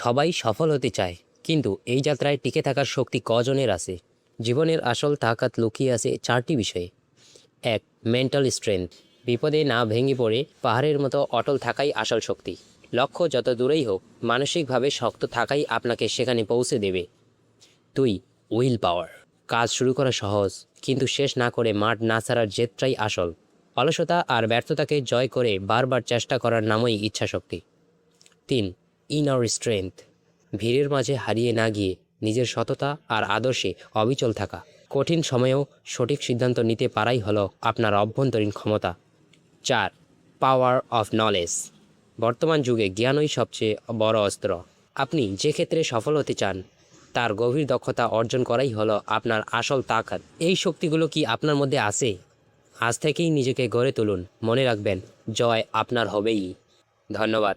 সবাই সফল হতে চায়, কিন্তু এই যাত্রায় টিকে থাকার শক্তি কজনের আছে? জীবনের আসল তাকাত লুকিয়ে আছে চারটি বিষয়ে। এক, মেন্টাল স্ট্রেংথ। বিপদে না ভেঙে পড়ে পাহাড়ের মতো অটল থাকাই আসল শক্তি। লক্ষ্য যত দূরেই হোক, মানসিকভাবে শক্ত থাকাই আপনাকে সেখানে পৌঁছে দেবে। দুই, উইল পাওয়ার। কাজ শুরু করা সহজ, কিন্তু শেষ না করে মাঠ না ছাড়ার জেদটাই আসল। অলসতা আর ব্যর্থতাকে জয় করে বারবার চেষ্টা করার নামই ইচ্ছাশক্তি। তিন, ইনার স্ট্রেংথ। ভিড়ের মাঝে হারিয়ে না গিয়ে নিজের সততা আর আদর্শে অবিচল থাকা। কঠিন সময়েও সঠিক সিদ্ধান্ত নিতে পারাই হলো আপনার অভ্যন্তরীণ ক্ষমতা। চার, পাওয়ার অফ নলেজ। বর্তমান যুগে জ্ঞানই সবচেয়ে বড় অস্ত্র। আপনি যে ক্ষেত্রে সফল হতে চান, তার গভীর দক্ষতা অর্জন করাই হলো আপনার আসল তাকাত। এই শক্তিগুলো কি আপনার মধ্যে আছে? আজ থেকেই নিজেকে গড়ে তুলুন। মনে রাখবেন, জয় আপনার হবেই। ধন্যবাদ।